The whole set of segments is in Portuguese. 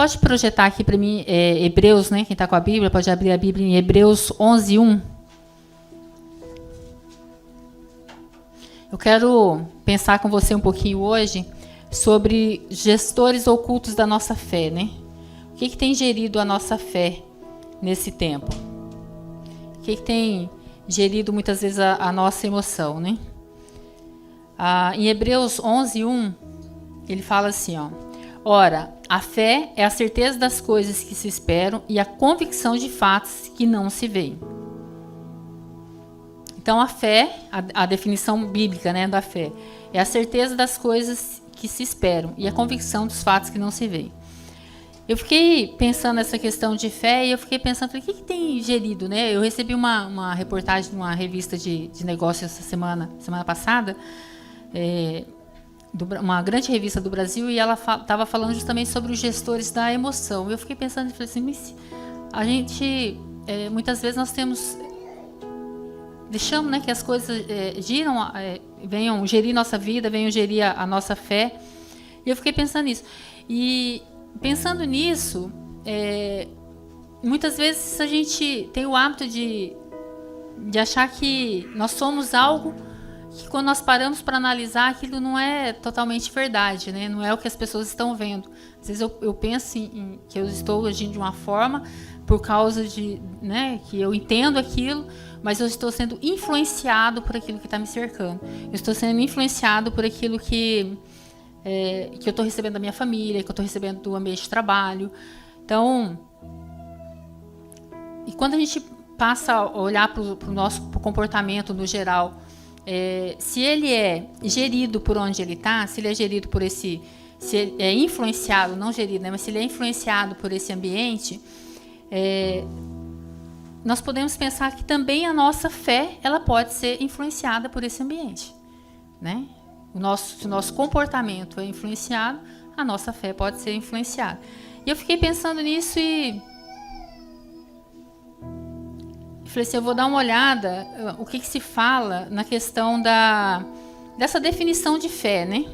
pode projetar aqui para mim Hebreus, né? Quem está com a Bíblia, pode abrir a Bíblia em Hebreus 11:1. Eu quero pensar com você um pouquinho hoje sobre gestores ocultos da nossa fé, né? O que tem gerido a nossa fé nesse tempo? O que tem gerido muitas vezes a nossa emoção, né? Em Hebreus 11:1, ele fala assim, ó: ora, a fé é a certeza das coisas que se esperam e a convicção de fatos que não se veem. Então, a fé, a definição bíblica, né, da fé, é a certeza das coisas que se esperam e a convicção dos fatos que não se veem. Eu fiquei pensando nessa questão de fé e eu fiquei pensando, o que tem gerido, né? Eu recebi uma reportagem de uma revista de negócios essa semana passada, uma grande revista do Brasil, e ela estava falando justamente sobre os gestores da emoção. Eu fiquei pensando, falei assim, mas a gente, muitas vezes nós deixamos, né, que as coisas venham gerir nossa vida, venham gerir a nossa fé. E eu fiquei pensando nisso. E pensando nisso, muitas vezes a gente tem o hábito de achar que nós somos algo que, quando nós paramos para analisar, aquilo não é totalmente verdade, né? Não é o que as pessoas estão vendo. Às vezes eu penso que eu estou agindo de uma forma por causa de, né, que eu entendo aquilo, mas eu estou sendo influenciado por aquilo que está me cercando. Eu estou sendo influenciado por aquilo que eu estou recebendo da minha família, que eu estou recebendo do ambiente de trabalho. Então, e quando a gente passa a olhar para o nosso comportamento no geral, se ele é gerido por onde ele está, se ele é gerido por se ele é influenciado, não gerido, né, mas se ele é influenciado por esse ambiente, nós podemos pensar que também a nossa fé, ela pode ser influenciada por esse ambiente, né? Se o nosso comportamento é influenciado, a nossa fé pode ser influenciada. E eu fiquei pensando nisso e falei assim, eu vou dar uma olhada o que se fala na questão dessa definição de fé, né?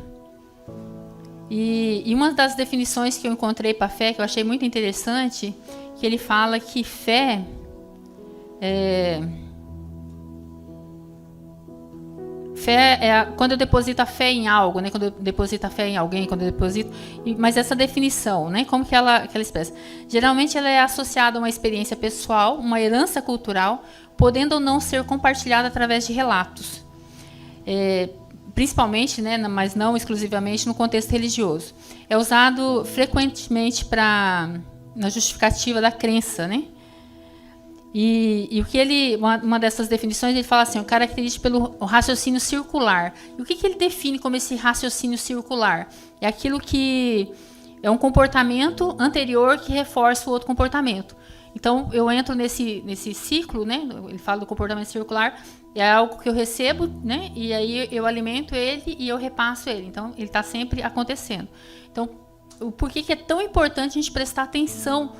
E uma das definições que eu encontrei para fé, que eu achei muito interessante, que ele fala que fé quando eu deposito a fé em algo, né? Quando eu deposito a fé em alguém, quando eu deposito... Mas essa definição, né? Como que ela expressa? Geralmente ela é associada a uma experiência pessoal, uma herança cultural, podendo ou não ser compartilhada através de relatos. Principalmente, né? Mas não exclusivamente no contexto religioso. É usado frequentemente na justificativa da crença, né? E o que uma dessas definições, ele fala assim, característico pelo raciocínio circular. E o que ele define como esse raciocínio circular? É aquilo que é um comportamento anterior que reforça o outro comportamento. Então, eu entro nesse ciclo, né? Ele fala do comportamento circular, é algo que eu recebo, né? E aí eu alimento ele e eu repasso ele. Então, ele está sempre acontecendo. Então, por que é tão importante a gente prestar atenção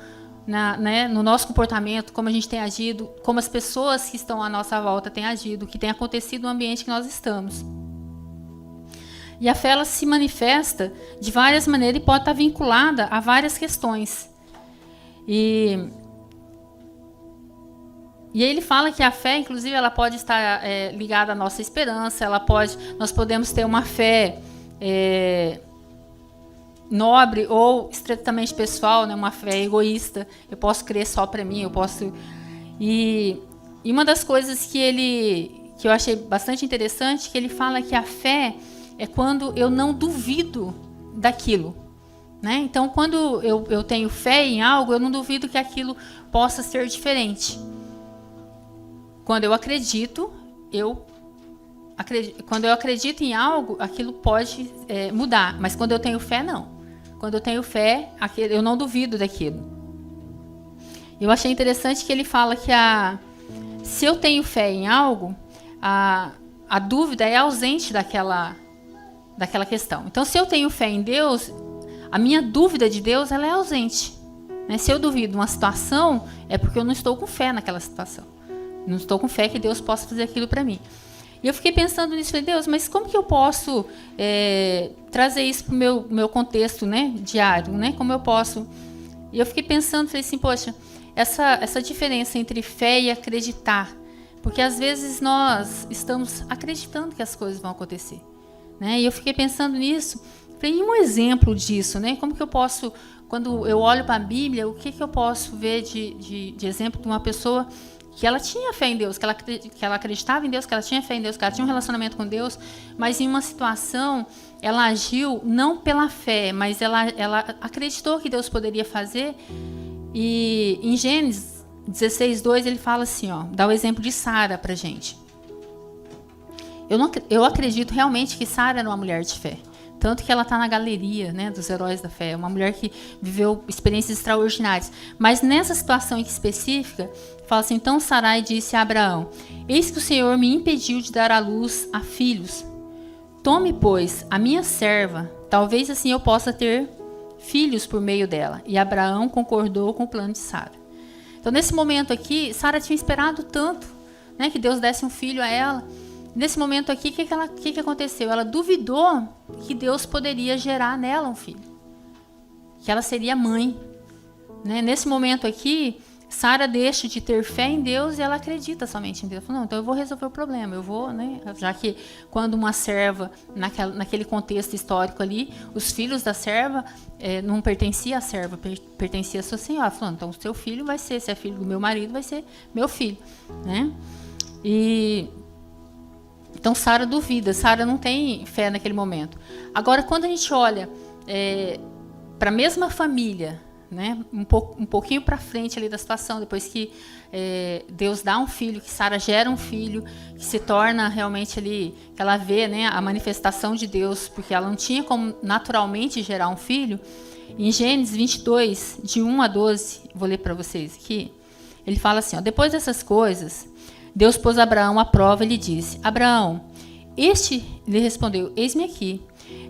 no nosso comportamento, como a gente tem agido, como as pessoas que estão à nossa volta têm agido, o que tem acontecido no ambiente que nós estamos. E a fé, ela se manifesta de várias maneiras e pode estar vinculada a várias questões. E aí ele fala que a fé, inclusive, ela pode estar ligada à nossa esperança, nós podemos ter uma fé nobre ou estritamente pessoal, né, uma fé egoísta. Eu posso crer só para mim, E uma das coisas que eu achei bastante interessante, que ele fala que a fé é quando eu não duvido daquilo, né? Então, quando eu tenho fé em algo, eu não duvido que aquilo possa ser diferente. Quando eu acredito, quando eu acredito em algo, aquilo pode mudar, mas quando eu tenho fé, não. Quando eu tenho fé, eu não duvido daquilo. Eu achei interessante que ele fala que se eu tenho fé em algo, a dúvida é ausente daquela questão. Então, se eu tenho fé em Deus, a minha dúvida de Deus, ela é ausente, né? Se eu duvido de uma situação, é porque eu não estou com fé naquela situação. Não estou com fé que Deus possa fazer aquilo para mim. E eu fiquei pensando nisso, falei, Deus, mas como que eu posso trazer isso para o meu contexto, né, diário, né? Como eu posso E eu fiquei pensando, falei assim, poxa, essa diferença entre fé e acreditar. Porque às vezes nós estamos acreditando que as coisas vão acontecer, né? E eu fiquei pensando nisso. Falei, um exemplo disso, né? Como que eu posso, quando eu olho para a Bíblia, o que eu posso ver de exemplo de uma pessoa que ela tinha fé em Deus, que ela acreditava em Deus, que ela tinha fé em Deus, que ela tinha um relacionamento com Deus, mas em uma situação ela agiu não pela fé, mas ela acreditou que Deus poderia fazer. E em Gênesis 16:2 ele fala assim, ó, dá o exemplo de Sara pra gente. Eu acredito realmente que Sara era uma mulher de fé. Tanto que ela está na galeria, né, dos heróis da fé. Uma mulher que viveu experiências extraordinárias. Mas nessa situação específica, fala assim, então Sarai disse a Abraão, eis que o Senhor me impediu de dar à luz a filhos. Tome, pois, a minha serva, talvez assim eu possa ter filhos por meio dela. E Abraão concordou com o plano de Sara. Então, nesse momento aqui, Sara tinha esperado tanto, né, que Deus desse um filho a ela. Nesse momento aqui, o que aconteceu? Ela duvidou que Deus poderia gerar nela um filho. Que ela seria mãe. Né? Nesse momento aqui, Sara deixa de ter fé em Deus e ela acredita somente em Deus. Não, então eu vou resolver o problema. Eu vou, né? Já que quando uma serva, naquele contexto histórico ali, os filhos da serva não pertenciam à serva, pertencia à sua senhora. Falando, então o seu filho vai ser, se é filho do meu marido, vai ser meu filho. Né? Então, Sara duvida, Sara não tem fé naquele momento. Agora, quando a gente olha para a mesma família, né, um pouquinho para frente ali da situação, depois que Deus dá um filho, que Sara gera um filho, que se torna realmente ali, que ela vê, né, a manifestação de Deus, porque ela não tinha como naturalmente gerar um filho. Em Gênesis 22, de 1 a 12, vou ler para vocês aqui, ele fala assim, ó, depois dessas coisas, Deus pôs Abraão à prova e lhe disse, Abraão, este lhe respondeu, eis-me aqui.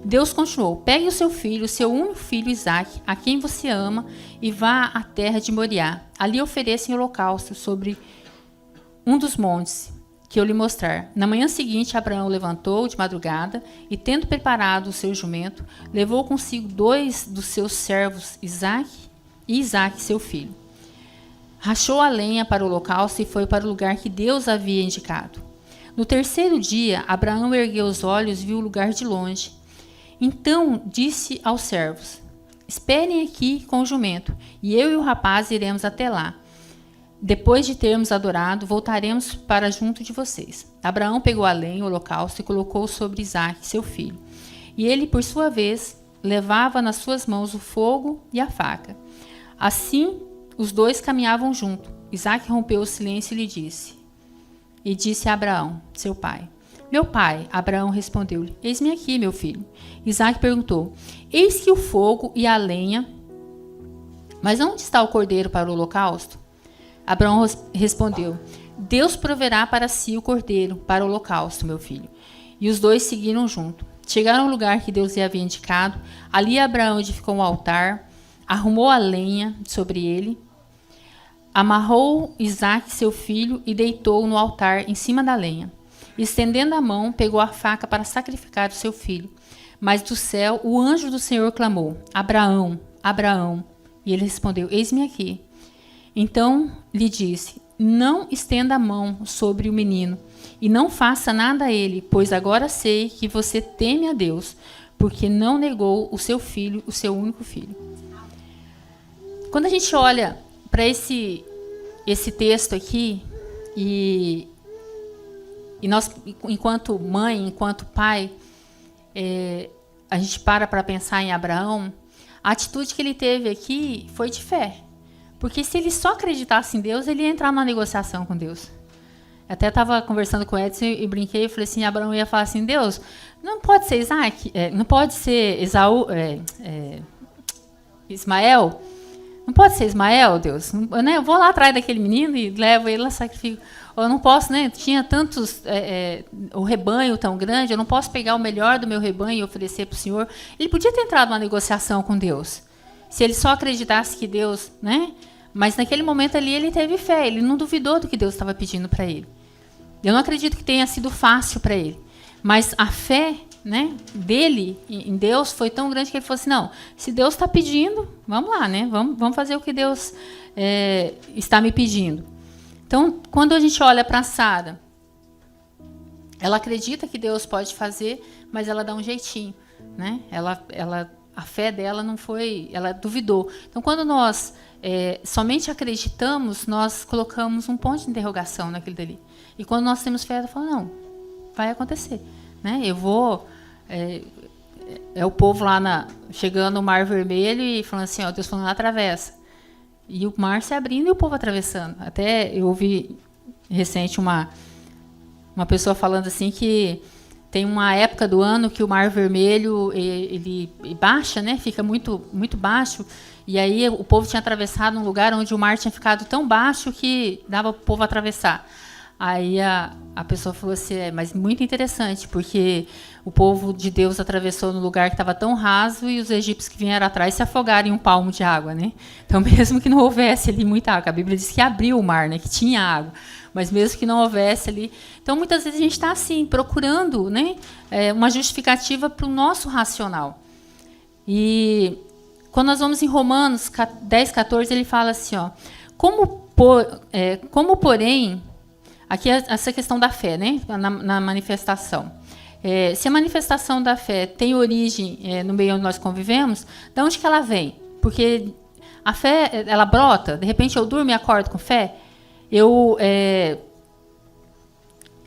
Deus continuou, pegue o seu filho, o seu único filho Isaque, a quem você ama, e vá à terra de Moriá. Ali ofereça em holocausto sobre um dos montes que eu lhe mostrar. Na manhã seguinte, Abraão levantou de madrugada e, tendo preparado o seu jumento, levou consigo 2 dos seus servos, Isaque e Isaque, seu filho. Rachou a lenha para o holocausto e foi para o lugar que Deus havia indicado. No terceiro dia, Abraão ergueu os olhos e viu o lugar de longe. Então disse aos servos, esperem aqui com o jumento, e eu e o rapaz iremos até lá. Depois de termos adorado, voltaremos para junto de vocês. Abraão pegou a lenha, o holocausto, e colocou sobre Isaque, seu filho. E ele, por sua vez, levava nas suas mãos o fogo e a faca. Assim, os dois caminhavam junto. Isaque rompeu o silêncio e disse a Abraão, seu pai, meu pai. Abraão respondeu-lhe, eis-me aqui, meu filho. Isaque perguntou, eis que o fogo e a lenha, mas onde está o cordeiro para o holocausto? Abraão respondeu, Deus proverá para si o cordeiro para o holocausto, meu filho. E os dois seguiram junto. Chegaram ao lugar que Deus lhe havia indicado. Ali Abraão edificou um altar, arrumou a lenha sobre ele, amarrou Isaque, seu filho, e deitou-o no altar em cima da lenha. Estendendo a mão, pegou a faca para sacrificar o seu filho. Mas do céu, o anjo do Senhor clamou, Abraão, Abraão. E ele respondeu, eis-me aqui. Então lhe disse, não estenda a mão sobre o menino, e não faça nada a ele, pois agora sei que você teme a Deus, porque não negou o seu filho, o seu único filho. Quando a gente olha para esse texto aqui, e nós, enquanto mãe, enquanto pai, a gente para pensar em Abraão, a atitude que ele teve aqui foi de fé. Porque se ele só acreditasse em Deus, ele ia entrar numa negociação com Deus. Até estava conversando com o Edson e brinquei, falei assim, Abraão ia falar assim, Deus, não pode ser Isaac, não pode ser Ismael, não pode ser Ismael, Deus. Né? Eu vou lá atrás daquele menino e levo ele lá, sacrifico. Eu não posso, né? Tinha tantos, o rebanho tão grande, eu não posso pegar o melhor do meu rebanho e oferecer para o Senhor. Ele podia ter entrado numa negociação com Deus, se ele só acreditasse que Deus, né? Mas naquele momento ali ele teve fé, ele não duvidou do que Deus estava pedindo para ele. Eu não acredito que tenha sido fácil para ele, mas a fé né, dele em Deus foi tão grande que ele falou assim, não, se Deus está pedindo, vamos lá, né, vamos fazer o que Deus está me pedindo. Então, quando a gente olha para Sara, ela acredita que Deus pode fazer, mas ela dá um jeitinho, né? A fé dela não foi, ela duvidou. Então, quando nós somente acreditamos, nós colocamos um ponto de interrogação naquilo dali. E quando nós temos fé, ela fala, não, vai acontecer, né? Eu vou... o povo lá chegando no Mar Vermelho e falando assim, ó, Deus falando, atravessa. E o mar se abrindo e o povo atravessando. Até eu ouvi recente uma pessoa falando assim que tem uma época do ano que o Mar Vermelho ele baixa, né? Fica muito, muito baixo. E aí o povo tinha atravessado um lugar onde o mar tinha ficado tão baixo que dava para o povo atravessar. Aí a pessoa falou assim, mas muito interessante, porque o povo de Deus atravessou no lugar que estava tão raso e os egípcios que vieram atrás se afogaram em um palmo de água, né? Então, mesmo que não houvesse ali muita água, a Bíblia diz que abriu o mar, né? Que tinha água, mas mesmo que não houvesse ali... Então, muitas vezes a gente está assim, procurando, né, uma justificativa para o nosso racional. E quando nós vamos em Romanos 10, 14, ele fala assim, ó, como porém... Aqui é essa questão da fé, né? Na manifestação. Se a manifestação da fé tem origem no meio onde nós convivemos, de onde que ela vem? Porque a fé, ela brota. De repente eu durmo e acordo com fé.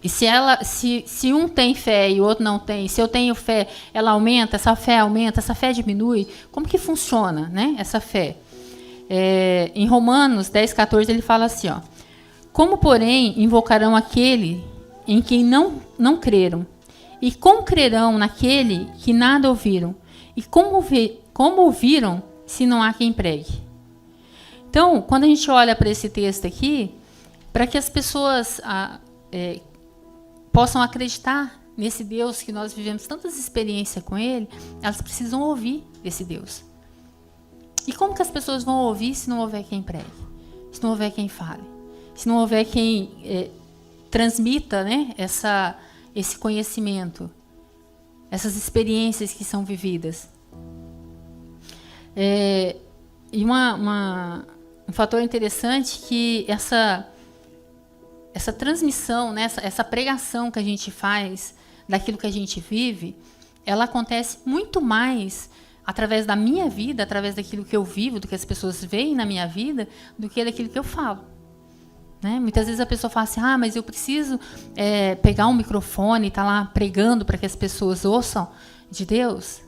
E se um tem fé e o outro não tem, se eu tenho fé, ela aumenta, essa fé diminui. Como que funciona, né? Essa fé? Em Romanos 10, 14, ele fala assim, ó. Como, porém, invocarão aquele em quem não creram? E como crerão naquele que nada ouviram? E como ouviram se não há quem pregue? Então, quando a gente olha para esse texto aqui, para que as pessoas possam acreditar nesse Deus que nós vivemos tantas experiências com ele, elas precisam ouvir esse Deus. E como que as pessoas vão ouvir se não houver quem pregue? Se não houver quem fale? Se não houver quem transmita, né, esse conhecimento, essas experiências que são vividas. E um fator interessante que essa transmissão, né, essa pregação que a gente faz daquilo que a gente vive, ela acontece muito mais através da minha vida, através daquilo que eu vivo, do que as pessoas veem na minha vida, do que daquilo que eu falo. Né? Muitas vezes a pessoa fala assim, mas eu preciso pegar um microfone e estar lá pregando para que as pessoas ouçam de Deus.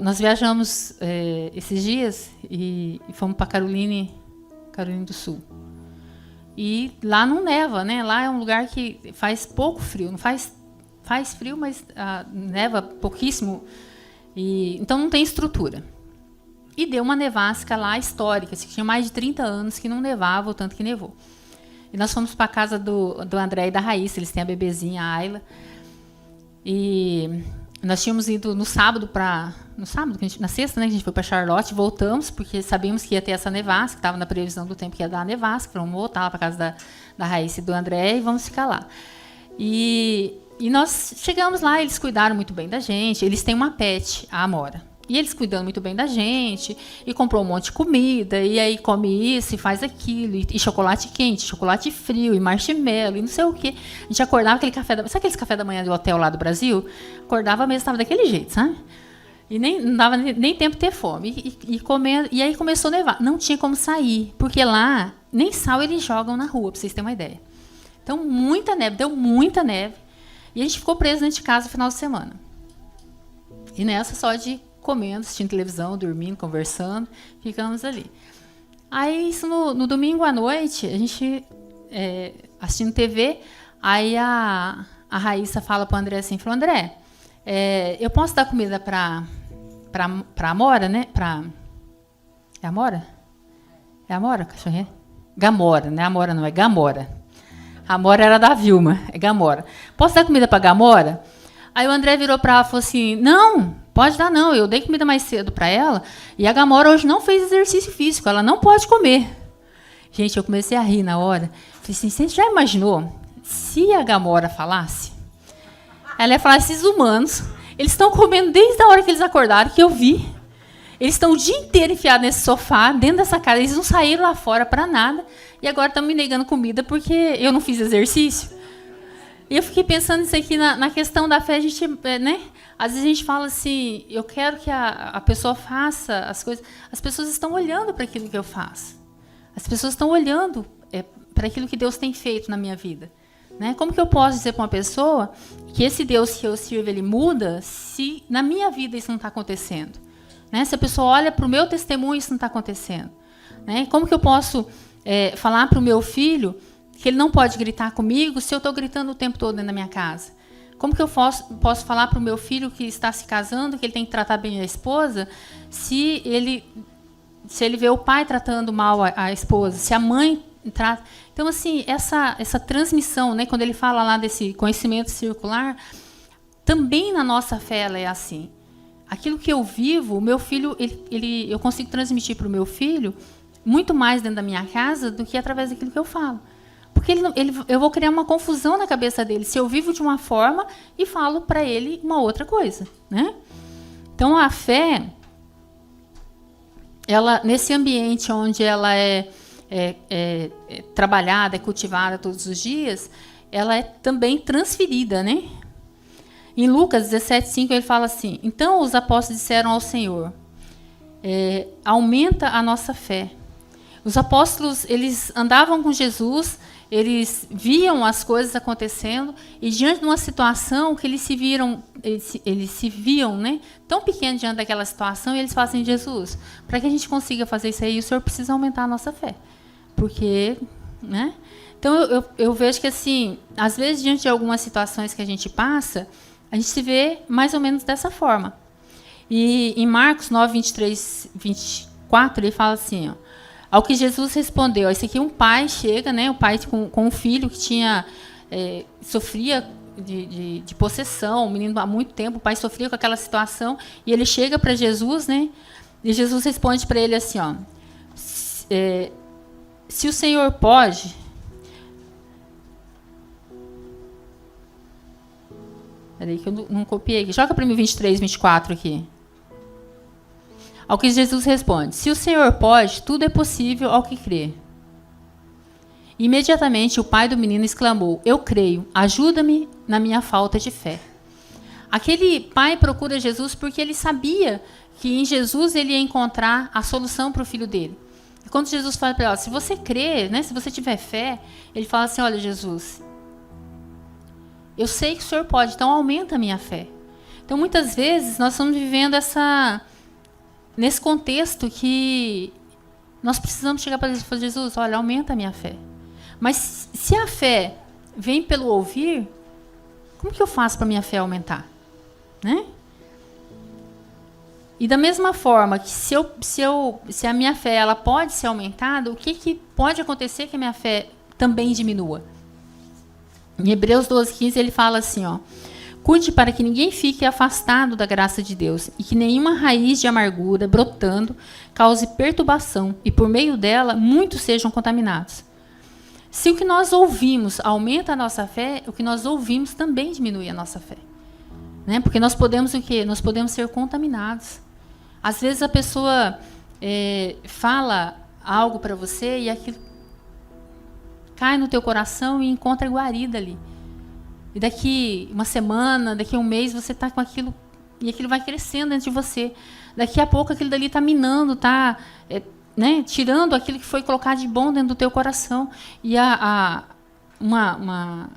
Nós viajamos esses dias e fomos para Carolina do Sul. E lá não neva, né? Lá é um lugar que faz pouco frio. Não faz frio, mas neva pouquíssimo. Então não tem estrutura. E deu uma nevasca lá histórica, que tinha mais de 30 anos que não nevava o tanto que nevou. E nós fomos para a casa do André e da Raíssa, eles têm a bebezinha, a Ayla. E nós tínhamos ido na sexta, né, que a gente foi para Charlotte, voltamos, porque sabíamos que ia ter essa nevasca, estava na previsão do tempo que ia dar a nevasca, vamos voltar lá para a casa da Raíssa e do André e vamos ficar lá. E nós chegamos lá, eles cuidaram muito bem da gente, eles têm uma pet, a Amora. E eles cuidando muito bem da gente, e comprou um monte de comida, e aí come isso, e faz aquilo, e chocolate quente, chocolate frio, e marshmallow, e não sei o quê. A gente acordava aquele café da manhã, sabe aqueles café da manhã do hotel lá do Brasil? Acordava mesmo, estava daquele jeito, sabe? E não dava nem tempo de ter fome. E comendo, e aí começou a nevar. Não tinha como sair, porque lá nem sal eles jogam na rua, para vocês terem uma ideia. Então, muita neve, deu muita neve, e a gente ficou preso dentro de casa no final de semana. E nessa só de comendo, assistindo televisão, dormindo, conversando, ficamos ali. Aí, isso no domingo à noite, a gente assistindo TV, aí a Raíssa fala para o André assim, falou, André, eu posso dar comida para Amora, né? É Amora? É Amora, cachorrinha? Gamora, não é Amora não, é Gamora. A Amora era da Vilma, é Gamora. Posso dar comida para Gamora? Aí o André virou para ela e falou assim, não, pode dar não, eu dei comida mais cedo para ela e a Gamora hoje não fez exercício físico, ela não pode comer. Gente, eu comecei a rir na hora. Falei assim, você já imaginou se a Gamora falasse? Ela ia falar, esses humanos, eles estão comendo desde a hora que eles acordaram, que eu vi. Eles estão o dia inteiro enfiados nesse sofá, dentro dessa casa, eles não saíram lá fora para nada, e agora estão me negando comida porque eu não fiz exercício. E eu fiquei pensando nisso aqui, na questão da fé, a gente, né? Às vezes a gente fala assim, eu quero que a pessoa faça as coisas. As pessoas estão olhando para aquilo que eu faço. As pessoas estão olhando para aquilo que Deus tem feito na minha vida. Né? Como que eu posso dizer para uma pessoa que esse Deus que eu sirvo, ele muda, se na minha vida isso não está acontecendo? Né? Se a pessoa olha para o meu testemunho, isso não está acontecendo. Né? Como que eu posso falar para o meu filho que ele não pode gritar comigo se eu estou gritando o tempo todo dentro da minha casa? Como que eu posso falar para o meu filho que está se casando que ele tem que tratar bem a esposa se ele vê o pai tratando mal a esposa, se a mãe trata... Então, assim, essa transmissão, né, quando ele fala lá desse conhecimento circular, também na nossa fé ela é assim. Aquilo que eu vivo, o meu filho, eu consigo transmitir para o meu filho muito mais dentro da minha casa do que através daquilo que eu falo. Porque eu vou criar uma confusão na cabeça dele se eu vivo de uma forma e falo para ele uma outra coisa. Né? Então, a fé, ela, nesse ambiente onde ela é trabalhada, é cultivada todos os dias, ela é também transferida, né? Em Lucas 17:5 ele fala assim: então os apóstolos disseram ao Senhor, aumenta a nossa fé. Os apóstolos, eles andavam com Jesus, eles viam as coisas acontecendo e diante de uma situação que eles se viam, né, tão pequenos diante daquela situação, e eles falam assim: Jesus, para que a gente consiga fazer isso aí, o Senhor precisa aumentar a nossa fé. Porque, né? Então, eu vejo que, assim, às vezes, diante de algumas situações que a gente passa, a gente se vê mais ou menos dessa forma. E em Marcos 9, 23, 24, ele fala assim, ó, ao que Jesus respondeu, esse aqui um pai chega, né, o pai com um filho que sofria de possessão, o menino há muito tempo, o pai sofria com aquela situação, e ele chega para Jesus, né, e Jesus responde para ele assim, ó, se o Senhor pode... Peraí que eu não copiei aqui. Joga para mim 23, 24 aqui. Ao que Jesus responde: se o Senhor pode, tudo é possível ao que crê. Imediatamente o pai do menino exclamou: eu creio, ajuda-me na minha falta de fé. Aquele pai procura Jesus porque ele sabia que em Jesus ele ia encontrar a solução para o filho dele. E quando Jesus fala para ele, se você crê, né, se você tiver fé, ele fala assim: olha, Jesus, eu sei que o Senhor pode, então aumenta a minha fé. Então, muitas vezes, nós estamos vivendo nesse contexto que nós precisamos chegar para Jesus e falar: Jesus, olha, aumenta a minha fé. Mas se a fé vem pelo ouvir, como que eu faço para a minha fé aumentar? Né? E da mesma forma que se a minha fé ela pode ser aumentada, o que pode acontecer que a minha fé também diminua? Em Hebreus 12:15 ele fala assim, ó: cuide para que ninguém fique afastado da graça de Deus e que nenhuma raiz de amargura brotando cause perturbação e por meio dela muitos sejam contaminados. Se o que nós ouvimos aumenta a nossa fé, o que nós ouvimos também diminui a nossa fé. Né? Porque nós podemos o quê? Nós podemos ser contaminados. Às vezes a pessoa fala algo para você e aquilo cai no teu coração e encontra guarida ali. E daqui uma semana, daqui um mês, você está com aquilo, e aquilo vai crescendo dentro de você. Daqui a pouco aquilo dali está minando, está tirando aquilo que foi colocado de bom dentro do teu coração. E uma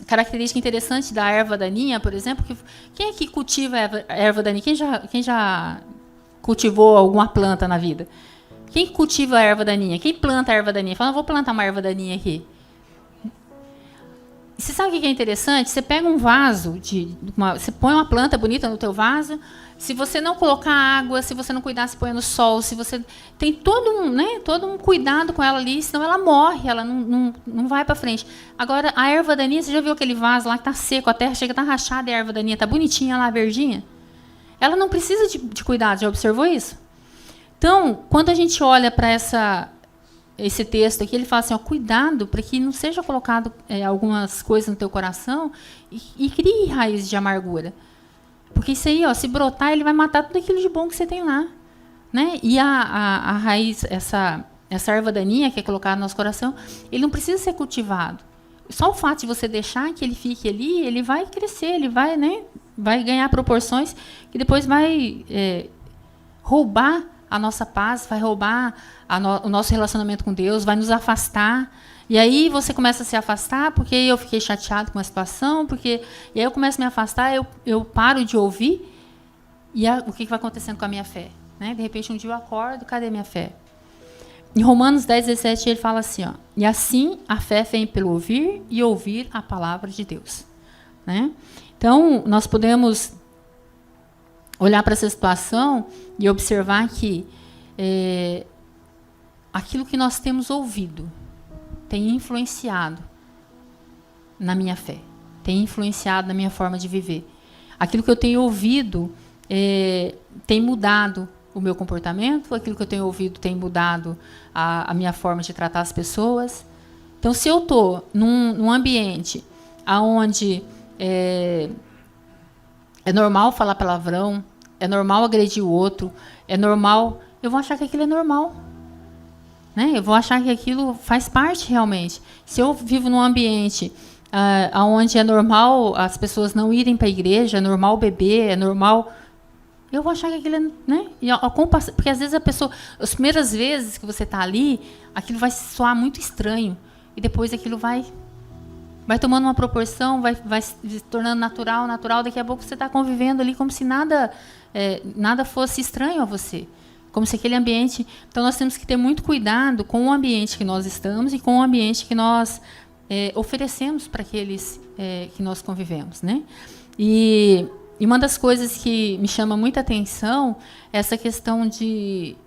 característica interessante da erva daninha, por exemplo, quem é que cultiva a erva daninha? Quem já cultivou alguma planta na vida? Quem cultiva a erva daninha? Quem planta a erva daninha? Fala, vou plantar uma erva daninha aqui. Você sabe o que é interessante? Você pega um vaso, você põe uma planta bonita no teu vaso, se você não colocar água, se você não cuidar, se põe no sol, se você tem todo um cuidado com ela ali, senão ela morre, ela não vai para frente. Agora, a erva daninha, você já viu aquele vaso lá que está seco, a terra chega a estar rachada e a erva daninha está bonitinha lá, verdinha? Ela não precisa de cuidado, já observou isso? Então, quando a gente olha para esse texto aqui, ele fala assim, ó, cuidado para que não seja colocado algumas coisas no teu coração e crie raízes de amargura. Porque isso aí, ó, se brotar, ele vai matar tudo aquilo de bom que você tem lá. Né? E a raiz, essa erva daninha que é colocada no nosso coração, ele não precisa ser cultivado. Só o fato de você deixar que ele fique ali, ele vai crescer, ele vai, né, vai ganhar proporções que depois vai roubar a nossa paz, vai roubar o nosso relacionamento com Deus, vai nos afastar. E aí você começa a se afastar, porque eu fiquei chateado com a situação, e aí eu começo a me afastar, eu paro de ouvir, e o que vai acontecendo com a minha fé? Né? De repente, um dia eu acordo, cadê minha fé? Em Romanos 10:17, ele fala assim, ó, e assim a fé vem pelo ouvir e ouvir a palavra de Deus. Né? Então, nós podemos olhar para essa situação e observar que aquilo que nós temos ouvido tem influenciado na minha fé, tem influenciado na minha forma de viver. Aquilo que eu tenho ouvido tem mudado o meu comportamento, aquilo que eu tenho ouvido tem mudado a minha forma de tratar as pessoas. Então, se eu estou num ambiente onde é normal falar palavrão, é normal agredir o outro, é normal, eu vou achar que aquilo é normal. Né? Eu vou achar que aquilo faz parte realmente. Se eu vivo num ambiente onde é normal as pessoas não irem para a igreja, é normal beber, é normal... Eu vou achar que aquilo é... Né? Porque às vezes a pessoa... As primeiras vezes que você está ali, aquilo vai soar muito estranho. E depois aquilo vai tomando uma proporção, vai se tornando natural. Daqui a pouco você está convivendo ali como se nada fosse estranho a você. Como se aquele ambiente... Então, nós temos que ter muito cuidado com o ambiente que nós estamos e com o ambiente que nós oferecemos para aqueles que nós convivemos. Né? E uma das coisas que me chama muita atenção é essa questão de...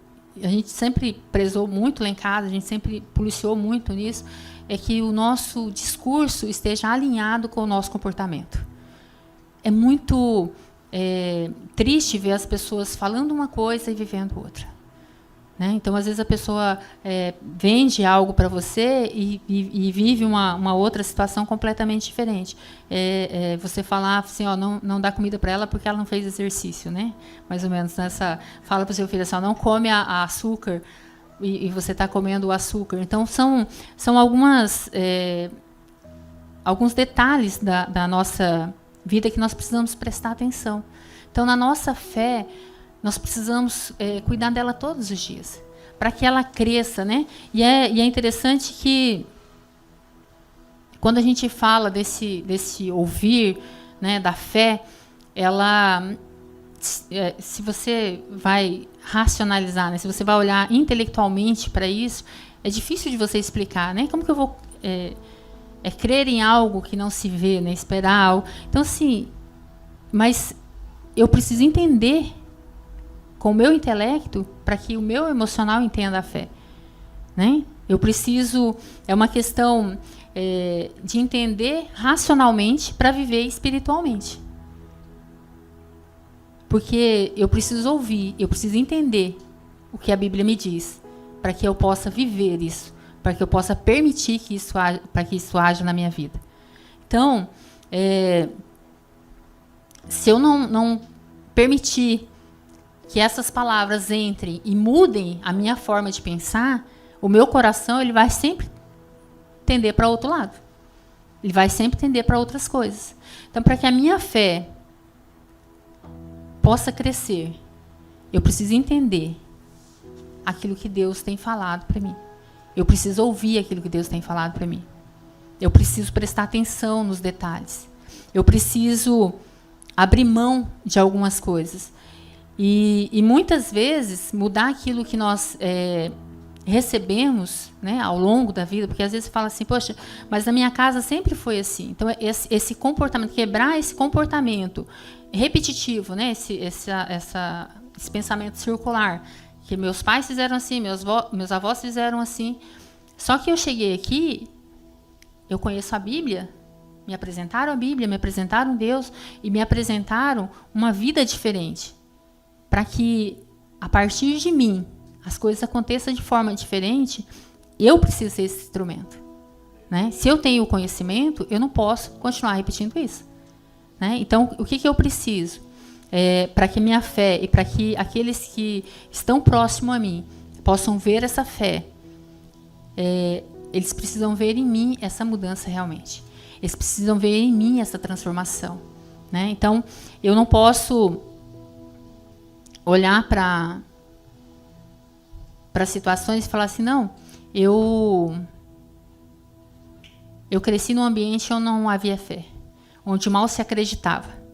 A gente sempre prezou muito lá em casa, a gente sempre policiou muito nisso, é que o nosso discurso esteja alinhado com o nosso comportamento. É muito triste ver as pessoas falando uma coisa e vivendo outra. Né? Então, às vezes, a pessoa vende algo para você e vive uma outra situação completamente diferente. Você falar assim, ó, não dá comida para ela porque ela não fez exercício. Né? Mais ou menos. Fala para o seu filho assim, ó, não come a açúcar e você está comendo o açúcar. Então, são alguns detalhes da nossa vida que nós precisamos prestar atenção. Então, na nossa fé, nós precisamos cuidar dela todos os dias, para que ela cresça. Né? E é interessante que, quando a gente fala desse ouvir, né, da fé, ela, se você vai racionalizar, né, se você vai olhar intelectualmente para isso, é difícil de você explicar. Né? Como que eu vou crer em algo que não se vê, né, esperar algo? Então, assim, mas eu preciso entender com o meu intelecto para que o meu emocional entenda a fé. Né? Eu preciso... É uma questão de entender racionalmente para viver espiritualmente. Porque eu preciso ouvir, eu preciso entender o que a Bíblia me diz, para que eu possa viver isso, para que eu possa permitir que isso haja na minha vida. Então, se eu não permitir que essas palavras entrem e mudem a minha forma de pensar, o meu coração ele vai sempre tender para outro lado. Ele vai sempre tender para outras coisas. Então, para que a minha fé possa crescer, eu preciso entender aquilo que Deus tem falado para mim. Eu preciso ouvir aquilo que Deus tem falado para mim. Eu preciso prestar atenção nos detalhes. Eu preciso abrir mão de algumas coisas. E muitas vezes, mudar aquilo que nós recebemos, né, ao longo da vida, porque às vezes você fala assim, poxa, mas na minha casa sempre foi assim. Então, esse comportamento, quebrar esse comportamento repetitivo, né, esse pensamento circular, que meus pais fizeram assim, meus avós fizeram assim. Só que eu cheguei aqui, eu conheço a Bíblia, me apresentaram a Bíblia, me apresentaram Deus e me apresentaram uma vida diferente. Para que, a partir de mim, as coisas aconteçam de forma diferente eu preciso ser esse instrumento. Né? Se eu tenho o conhecimento, eu não posso continuar repetindo isso. Né? Então, o que eu preciso? Para que minha fé e para que aqueles que estão próximos a mim possam ver essa fé, eles precisam ver em mim essa mudança realmente. Eles precisam ver em mim essa transformação. Né? Então, eu não posso olhar para situações e falar assim, não, eu cresci num ambiente onde não havia fé, onde mal se acreditava.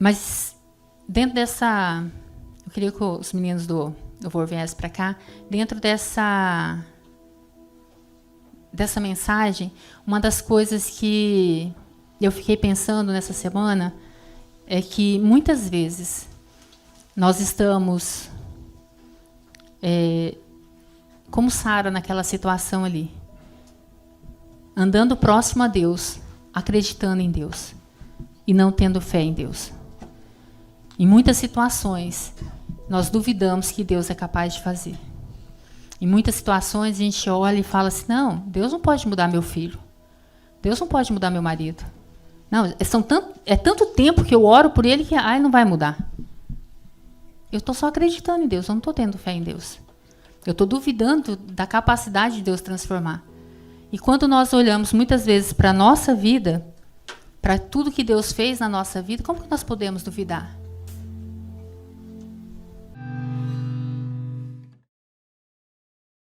Mas dentro dessa... Eu queria que os meninos do louvor viessem para cá. Dentro dessa mensagem, uma das coisas que eu fiquei pensando nessa semana é que muitas vezes nós estamos como Sara naquela situação ali, andando próximo a Deus, acreditando em Deus e não tendo fé em Deus. Em muitas situações, nós duvidamos que Deus é capaz de fazer. Em muitas situações, a gente olha e fala assim, não, Deus não pode mudar meu filho. Deus não pode mudar meu marido. Não, é tanto tempo que eu oro por ele que ele não vai mudar. Eu estou só acreditando em Deus, eu não estou tendo fé em Deus. Eu estou duvidando da capacidade de Deus transformar. E quando nós olhamos muitas vezes para a nossa vida, para tudo que Deus fez na nossa vida, como que nós podemos duvidar?